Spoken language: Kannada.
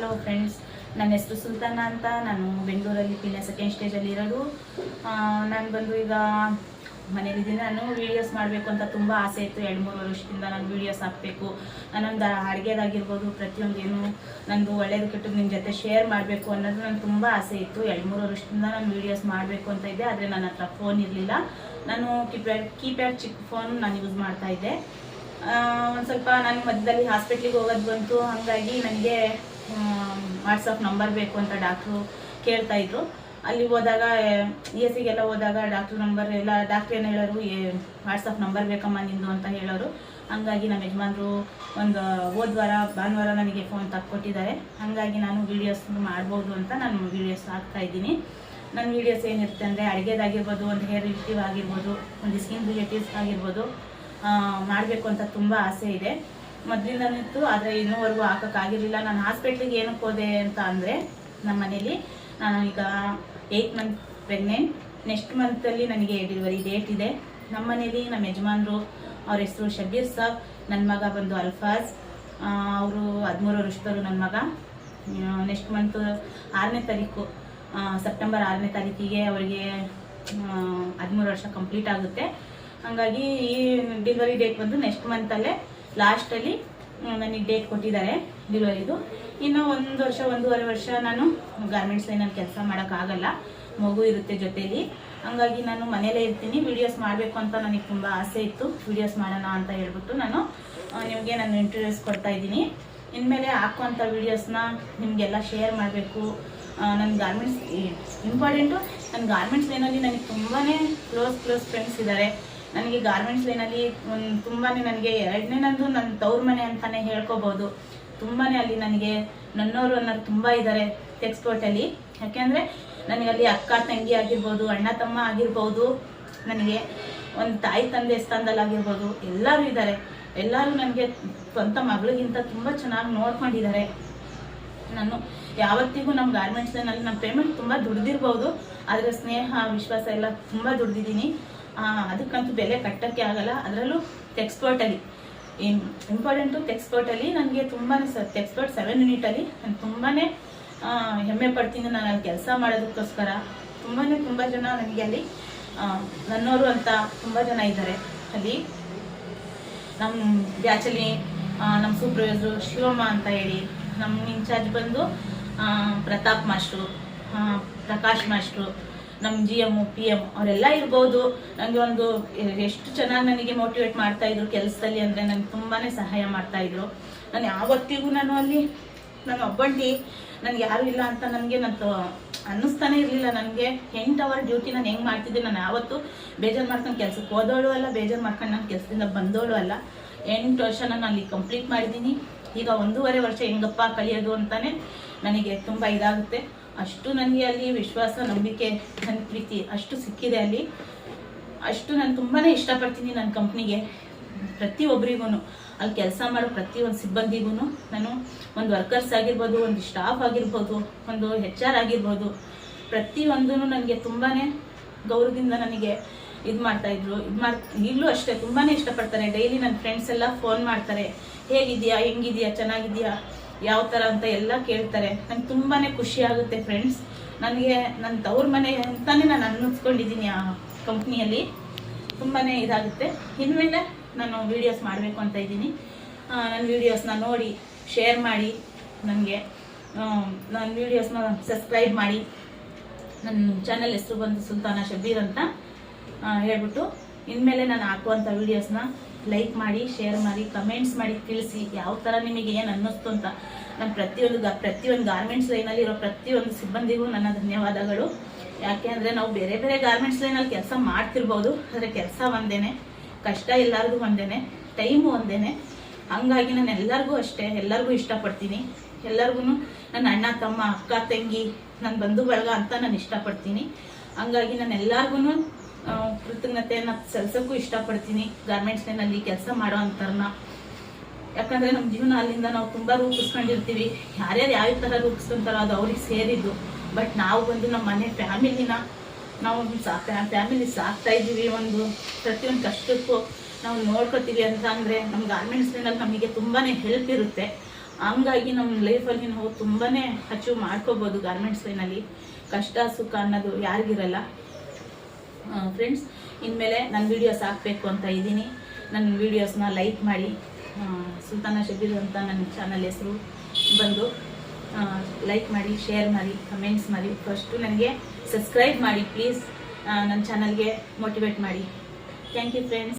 ಹಲೋ ಫ್ರೆಂಡ್ಸ್, ನನ್ನ ಹೆಸರು ಸುಲ್ತಾನ ಅಂತ. ನಾನು ಬೆಂಗಳೂರಲ್ಲಿ ಪಿನ್ನ ಸೆಕೆಂಡ್ ಸ್ಟೇಜಲ್ಲಿ ಇರೋದು. ನಾನು ಬಂದು ಈಗ ಮನೇಲಿದ್ದೀನಿ. ನಾನು ವೀಡಿಯೋಸ್ ಮಾಡಬೇಕು ಅಂತ ತುಂಬ ಆಸೆ ಇತ್ತು. 2-3 ವರ್ಷದಿಂದ ನಾನು ವೀಡಿಯೋಸ್ ಹಾಕಬೇಕು, ನಾನೊಂದು ಅಡುಗೆದಾಗಿರ್ಬೋದು, ಪ್ರತಿಯೊಂದು ಏನು ನಂದು ಒಳ್ಳೇದು ಕೆಟ್ಟದ್ದು ನಿಮ್ಮ ಜೊತೆ ಶೇರ್ ಮಾಡಬೇಕು ಅನ್ನೋದು ನನಗೆ ತುಂಬ ಆಸೆ ಇತ್ತು. 2-3 ವರ್ಷದಿಂದ ನಾನು ವೀಡಿಯೋಸ್ ಮಾಡಬೇಕು ಅಂತ ಇದ್ದೆ. ಆದರೆ ನನ್ನ ಹತ್ರ ಫೋನ್ ಇರಲಿಲ್ಲ. ನಾನು ಕೀಪ್ಯಾಡ್ ಚಿಕ್ಕ ಫೋನ್ ನಾನು ಯೂಸ್ ಮಾಡ್ತಾಯಿದ್ದೆ. ಒಂದು ಸ್ವಲ್ಪ ನಾನು ಮಧ್ಯದಲ್ಲಿ ಹಾಸ್ಪಿಟ್ಲಿಗೆ ಹೋಗೋದು ಬಂತು. ಹಾಗಾಗಿ ನನಗೆ ವಾಟ್ಸಪ್ ನಂಬರ್ ಬೇಕು ಅಂತ ಡಾಕ್ಟ್ರು ಕೇಳ್ತಾಯಿದ್ರು. ಅಲ್ಲಿ ಹೋದಾಗ ESIಗೆಲ್ಲ ಹೋದಾಗ ಡಾಕ್ಟ್ರ್ ನಂಬರ್ ಎಲ್ಲ ಡಾಕ್ಟ್ರ್ ಏನು ಹೇಳೋರು, ವಾಟ್ಸಪ್ ನಂಬರ್ ಬೇಕಮ್ಮ ನಿಂದು ಅಂತ ಹೇಳೋರು. ಹಾಗಾಗಿ ನಮ್ಮ ಯಜಮಾನ್ರು ಭಾನುವಾರ ನನಗೆ ಫೋನ್ ತಕ್ಕೊಟ್ಟಿದ್ದಾರೆ. ಹಾಗಾಗಿ ನಾನು ವೀಡಿಯೋಸ್ ಮಾಡ್ಬೋದು ಅಂತ ನಾನು ವೀಡಿಯೋಸ್ ಹಾಕ್ತಾಯಿದ್ದೀನಿ. ನನ್ನ ವೀಡಿಯೋಸ್ ಏನಿರುತ್ತೆ ಅಂದರೆ ಅಡುಗೆದಾಗಿರ್ಬೋದು, ಒಂದು ಹೇರ್ ರಿಲೇಟಿವ್ ಆಗಿರ್ಬೋದು, ಒಂದು ಸ್ಕಿನ್ ರಿಲೇಟಿವ್ಸ್ ಆಗಿರ್ಬೋದು ಮಾಡಬೇಕು ಅಂತ ತುಂಬ ಆಸೆ ಇದೆ. ಮೊದಲಿಂದನಿತ್ತು, ಆದರೆ ಇನ್ನೂವರೆಗೂ ಹಾಕೋಕ್ಕಾಗಿರಲಿಲ್ಲ. ನಾನು ಹಾಸ್ಪಿಟ್ಲಿಗೆ ಏನಕ್ಕೆ ಹೋದೆ ಅಂತ ಅಂದರೆ, ನಮ್ಮ ಮನೇಲಿ ನಾನು ಈಗ 8 ಮಂತ್ ಪ್ರೆಗ್ನೆಂಟ್. ನೆಕ್ಸ್ಟ್ ಮಂತಲ್ಲಿ ನನಗೆ ಡೆಲಿವರಿ ಡೇಟ್ ಇದೆ. ನಮ್ಮ ಮನೇಲಿ ನಮ್ಮ ಯಜಮಾನ್ರು, ಅವ್ರ ಹೆಸರು ಶಬೀರ್ ಸಾಬ್, ನನ್ನ ಮಗ ಬಂದು ಅಲ್ಫಾಜ್, ಅವರು 13 ವರ್ಷದವರು ನನ್ನ ಮಗ. ನೆಕ್ಸ್ಟ್ ಮಂತ್ 6ನೇ ತಾರೀಕು, ಸೆಪ್ಟೆಂಬರ್ 6ನೇ ತಾರೀಕಿಗೆ ಅವರಿಗೆ 13 ವರ್ಷ ಕಂಪ್ಲೀಟ್ ಆಗುತ್ತೆ. ಹಾಗಾಗಿ ಈ ಡೆಲಿವರಿ ಡೇಟ್ ಬಂದು ನೆಕ್ಸ್ಟ್ ಮಂತಲ್ಲೇ ಲಾಸ್ಟಲ್ಲಿ ನನಗೆ ಡೇಟ್ ಕೊಟ್ಟಿದ್ದಾರೆ ಡೆಲಿವರಿದು. ಇನ್ನು 1 ವರ್ಷ 1.5 ವರ್ಷ ನಾನು ಗಾರ್ಮೆಂಟ್ಸ್ ಲೈನಲ್ಲಿ ಕೆಲಸ ಮಾಡೋಕ್ಕಾಗಲ್ಲ, ಮಗು ಇರುತ್ತೆ ಜೊತೇಲಿ. ಹಾಗಾಗಿ ನಾನು ಮನೇಲೇ ಇರ್ತೀನಿ. ವೀಡಿಯೋಸ್ ಮಾಡಬೇಕು ಅಂತ ನನಗೆ ತುಂಬ ಆಸೆ ಇತ್ತು. ವೀಡಿಯೋಸ್ ಮಾಡೋಣ ಅಂತ ಹೇಳ್ಬಿಟ್ಟು ನಾನು ನಿಮಗೆ ನಾನು ಇಂಟರ್ವ್ಯೂಸ್ ಕೊಡ್ತಾಯಿದ್ದೀನಿ. ಇನ್ಮೇಲೆ ಹಾಕುವಂಥ ವೀಡಿಯೋಸ್ನ ನಿಮಗೆಲ್ಲ ಶೇರ್ ಮಾಡಬೇಕು. ನನ್ನ ಗಾರ್ಮೆಂಟ್ಸ್ ಇಂಪಾರ್ಟೆಂಟು. ನನ್ನ ಗಾರ್ಮೆಂಟ್ಸ್ ಲೈನಲ್ಲಿ ನನಗೆ ತುಂಬಾ ಕ್ಲೋಸ್ ಫ್ರೆಂಡ್ಸ್ ಇದ್ದಾರೆ. ನನಗೆ ಗಾರ್ಮೆಂಟ್ಸ್ ಲೈನಲ್ಲಿ ತುಂಬಾ ನನಗೆ ಎರಡನೇ ನನ್ನ ತವ್ರ ಮನೆ ಅಂತಲೇ ಹೇಳ್ಕೊಬೋದು. ತುಂಬಾ ಅಲ್ಲಿ ನನಗೆ ನನ್ನವರು ಅನ್ನೋರು ತುಂಬ ಇದ್ದಾರೆ ಎಕ್ಸ್ಪೋರ್ಟಲ್ಲಿ. ಯಾಕೆಂದರೆ ನನಗೆ ಅಲ್ಲಿ ಅಕ್ಕ ತಂಗಿ ಆಗಿರ್ಬೋದು, ಅಣ್ಣ ತಮ್ಮ ಆಗಿರ್ಬೋದು, ನನಗೆ ಒಂದು ತಾಯಿ ತಂದೆ ಸ್ಥಾನದಲ್ಲಾಗಿರ್ಬೋದು, ಎಲ್ಲರೂ ಇದ್ದಾರೆ. ಎಲ್ಲರೂ ನನಗೆ ಸ್ವಂತ ಮಗಳಿಗಿಂತ ತುಂಬ ಚೆನ್ನಾಗಿ ನೋಡ್ಕೊಂಡಿದ್ದಾರೆ. ನಾನು ಯಾವತ್ತಿಗೂ ನಮ್ಮ ಗಾರ್ಮೆಂಟ್ಸ್ ಲೈನಲ್ಲಿ ನಮ್ಮ ಪೇಮೆಂಟ್ ತುಂಬ ದುಡ್ದಿರ್ಬೋದು, ಆದರೆ ಸ್ನೇಹ ವಿಶ್ವಾಸ ಎಲ್ಲ ತುಂಬ ದುಡ್ದಿದ್ದೀನಿ. ಅದಕ್ಕಂತೂ ಬೆಲೆ ಕಟ್ಟೋಕ್ಕೆ ಆಗಲ್ಲ. ಅದರಲ್ಲೂ ಟೆಕ್ಸ್ಪೋರ್ಟಲ್ಲಿ ಇಂಪಾರ್ಟೆಂಟು. ಟೆಕ್ಸ್ಪೋರ್ಟಲ್ಲಿ ನನಗೆ ತುಂಬಾ ಟೆಕ್ಸ್ಪೋರ್ಟ್ 7 ಯೂನಿಟಲ್ಲಿ ನಾನು ತುಂಬಾ ಹೆಮ್ಮೆ ಪಡ್ತೀನಿ. ನಾನು ಅಲ್ಲಿ ಕೆಲಸ ಮಾಡೋದಕ್ಕೋಸ್ಕರ ತುಂಬ ಜನ ನನಗೆ ಅಲ್ಲಿ ನನ್ನವರು ಅಂತ ತುಂಬ ಜನ ಇದ್ದಾರೆ. ಅಲ್ಲಿ ನಮ್ಮ ಬ್ಯಾಚಲ್ಲಿ ನಮ್ಮ ಸೂಪರ್ವೈಸರು ಶಿವಮ್ಮ ಅಂತ ಹೇಳಿ, ನಮ್ಮ ಇನ್ಚಾರ್ಜ್ ಬಂದು ಪ್ರತಾಪ್ ಮಾಸ್ಟ್ರು, ಪ್ರಕಾಶ್ ಮಾಸ್ಟ್ರು, ನಮ್ಮ GM PM ಅವರೆಲ್ಲ ಇರ್ಬೋದು. ನನಗೆ ಒಂದು ಎಷ್ಟು ಚೆನ್ನಾಗಿ ನನಗೆ ಮೋಟಿವೇಟ್ ಮಾಡ್ತಾಯಿದ್ರು ಕೆಲಸದಲ್ಲಿ ಅಂದರೆ, ನನಗೆ ತುಂಬಾ ಸಹಾಯ ಮಾಡ್ತಾಯಿದ್ರು. ನಾನು ಯಾವತ್ತಿಗೂ ನಾನು ಅಲ್ಲಿ ನಾನು ಒಬ್ಬಂಟಿ, ನನಗೆ ಯಾರೂ ಇಲ್ಲ ಅಂತ ನನಗೆ ಅನ್ನಿಸ್ತಾನೆ ಇರಲಿಲ್ಲ. ನನಗೆ 8 ಅವರ್ ಡ್ಯೂಟಿ ನಾನು ಹೆಂಗೆ ಮಾಡ್ತಿದ್ದೆ. ನಾನು ಯಾವತ್ತೂ ಬೇಜಾರು ಮಾಡ್ಕೊಂಡು ಕೆಲಸಕ್ಕೆ ಹೋದವಳು ಅಲ್ಲ, ಬೇಜಾರು ಮಾಡ್ಕೊಂಡು ನಾನು ಕೆಲಸದಿಂದ ಬಂದವಳು ಅಲ್ಲ. 8 ವರ್ಷ ನಾನು ಅಲ್ಲಿ ಕಂಪ್ಲೀಟ್ ಮಾಡಿದ್ದೀನಿ. ಈಗ 1.5 ವರ್ಷ ಹೆಂಗಪ್ಪ ಕಲಿಯೋದು ಅಂತಲೇ ನನಗೆ ತುಂಬ ಇದಾಗುತ್ತೆ. ಅಷ್ಟು ನನಗೆ ಅಲ್ಲಿ ವಿಶ್ವಾಸ, ನಂಬಿಕೆ, ನನ್ನ ಪ್ರೀತಿ ಅಷ್ಟು ಸಿಕ್ಕಿದೆ ಅಲ್ಲಿ. ಅಷ್ಟು ನಾನು ತುಂಬಾ ಇಷ್ಟಪಡ್ತೀನಿ ನನ್ನ ಕಂಪ್ನಿಗೆ. ಪ್ರತಿಯೊಬ್ಬರಿಗೂ ಅಲ್ಲಿ ಕೆಲಸ ಮಾಡೋ ಪ್ರತಿಯೊಂದು ಸಿಬ್ಬಂದಿಗೂ ನಾನು, ಒಂದು ವರ್ಕರ್ಸ್ ಆಗಿರ್ಬೋದು, ಒಂದು ಸ್ಟಾಫ್ ಆಗಿರ್ಬೋದು, ಒಂದು HR ಆಗಿರ್ಬೋದು, ಪ್ರತಿಯೊಂದೂ ನನಗೆ ತುಂಬಾ ಗೌರವದಿಂದ ನನಗೆ ಇದು ಮಾಡ್ತಾಯಿದ್ರು. ಈಗಲೂ ಅಷ್ಟೇ ತುಂಬಾ ಇಷ್ಟಪಡ್ತಾರೆ. ಡೈಲಿ ನನ್ನ ಫ್ರೆಂಡ್ಸ್ ಎಲ್ಲ ಫೋನ್ ಮಾಡ್ತಾರೆ, ಹೇಗಿದೆಯಾ, ಹೆಂಗಿದೆಯಾ, ಚೆನ್ನಾಗಿದೆಯಾ, ಯಾವ ಥರ ಅಂತ ಎಲ್ಲ ಕೇಳ್ತಾರೆ. ನಂಗೆ ತುಂಬಾ ಖುಷಿ ಆಗುತ್ತೆ ಫ್ರೆಂಡ್ಸ್. ನನಗೆ ನನ್ನ ತವ್ರ ಮನೆ ಅಂತಲೇ ನಾನು ಅನ್ನಿಸ್ಕೊಂಡಿದ್ದೀನಿ ಆ ಕಂಪ್ನಿಯಲ್ಲಿ. ತುಂಬಾ ಇದಾಗುತ್ತೆ. ಇನ್ಮೇಲೆ ನಾನು ವೀಡಿಯೋಸ್ ಮಾಡಬೇಕು ಅಂತ ಇದ್ದೀನಿ. ನನ್ನ ವೀಡಿಯೋಸ್ನ ನೋಡಿ ಶೇರ್ ಮಾಡಿ, ನನಗೆ ನನ್ನ ವೀಡಿಯೋಸ್ನ ಸಬ್ಸ್ಕ್ರೈಬ್ ಮಾಡಿ. ನನ್ನ ಚಾನಲ್ ಹೆಸರು ಬಂದು ಸುಲ್ತಾನ ಶಬೀರ್ ಅಂತ ಹೇಳ್ಬಿಟ್ಟು, ಇನ್ಮೇಲೆ ನಾನು ಹಾಕುವಂಥ ವೀಡಿಯೋಸ್ನ ಲೈಕ್ ಮಾಡಿ, ಶೇರ್ ಮಾಡಿ, ಕಮೆಂಟ್ಸ್ ಮಾಡಿ, ತಿಳಿಸಿ ಯಾವ ಥರ ನಿಮಗೆ ಏನು ಅನ್ನಿಸ್ತು ಅಂತ. ನಾನು ಪ್ರತಿಯೊಂದು ಗಾರ್ಮೆಂಟ್ಸ್ ಲೈನಲ್ಲಿ ಇರೋ ಪ್ರತಿಯೊಂದು ಸಿಬ್ಬಂದಿಗೂ ನನ್ನ ಧನ್ಯವಾದಗಳು. ಯಾಕೆ ಅಂದರೆ ನಾವು ಬೇರೆ ಬೇರೆ ಗಾರ್ಮೆಂಟ್ಸ್ ಲೈನಲ್ಲಿ ಕೆಲಸ ಮಾಡ್ತಿರ್ಬೋದು, ಆದರೆ ಕೆಲಸ ಒಂದೇ, ಕಷ್ಟ ಎಲ್ಲರಿಗೂ ಒಂದೇ, ಟೈಮು ಒಂದೇ. ಹಾಗಾಗಿ ನಾನು ಎಲ್ಲರಿಗೂ ಅಷ್ಟೇ, ಎಲ್ಲರಿಗೂ ಇಷ್ಟಪಡ್ತೀನಿ. ಎಲ್ಲರಿಗೂ ನನ್ನ ಅಣ್ಣ ತಮ್ಮ, ಅಕ್ಕ ತಂಗಿ, ನನ್ನ ಬಂಧು ಬಳಗ ಅಂತ ನಾನು ಇಷ್ಟಪಡ್ತೀನಿ. ಹಾಗಾಗಿ ನಾನು ಎಲ್ಲರಿಗೂ ಕೃತಜ್ಞತೆಯನ್ನು ಸಲ್ಲಿಸೋಕ್ಕೂ ಇಷ್ಟಪಡ್ತೀನಿ ಗಾರ್ಮೆಂಟ್ಸ್ ಲೈನಲ್ಲಿ ಕೆಲಸ ಮಾಡೋ ಅಂಥವ್ರನ್ನ. ಯಾಕಂದರೆ ನಮ್ಮ ಜೀವನ ಅಲ್ಲಿಂದ ನಾವು ತುಂಬ ರೂಪಿಸ್ಕೊಂಡಿರ್ತೀವಿ. ಯಾರ್ಯಾರು ಯಾವ ಥರ ರೂಪಿಸ್ಕೊಂತಾರೋ ಅದು ಅವ್ರಿಗೆ ಸೇರಿದ್ದು. ಬಟ್ ನಾವು ಬಂದು ನಮ್ಮ ಮನೆ ಫ್ಯಾಮಿಲಿನ ನಾವು ಫ್ಯಾಮಿಲಿ ಸಾಕ್ತಾಯಿದ್ದೀವಿ. ಪ್ರತಿಯೊಂದು ಕಷ್ಟಕ್ಕೂ ನಾವು ನೋಡ್ಕೊತೀವಿ ಅಂತ ಅಂದರೆ ನಮ್ಮ ಗಾರ್ಮೆಂಟ್ಸ್ ಲೈನಲ್ಲಿ ನಮಗೆ ತುಂಬಾ ಹೆಲ್ಪ್ ಇರುತ್ತೆ. ಹಂಗಾಗಿ ನಮ್ಮ ಲೈಫಲ್ಲಿ ನಾವು ತುಂಬಾ ಅಚೀವ್ ಮಾಡ್ಕೋಬೋದು ಗಾರ್ಮೆಂಟ್ಸ್ ಲೈನಲ್ಲಿ. ಕಷ್ಟ ಸುಖ ಅನ್ನೋದು ಯಾರಿಗಿರಲ್ಲ ಫ್ರೆಂಡ್ಸ್. ಇನ್ಮೇಲೆ ನನ್ನ ವೀಡಿಯೋಸ್ ಹಾಕಬೇಕು ಅಂತ ಇದ್ದೀನಿ. ನನ್ನ ವೀಡಿಯೋಸ್ನ ಲೈಕ್ ಮಾಡಿ. ಸುಲ್ತಾನ ಶಬೀರ್ ಅಂತ ನನ್ನ ಚಾನಲ್ ಹೆಸರು ಬಂದು ಲೈಕ್ ಮಾಡಿ, ಶೇರ್ ಮಾಡಿ, ಕಮೆಂಟ್ಸ್ ಮಾಡಿ. ಫಸ್ಟು ನನಗೆ ಸಬ್ಸ್ಕ್ರೈಬ್ ಮಾಡಿ ಪ್ಲೀಸ್. ನನ್ನ ಚಾನಲ್ಗೆ ಮೋಟಿವೇಟ್ ಮಾಡಿ. Thank you friends.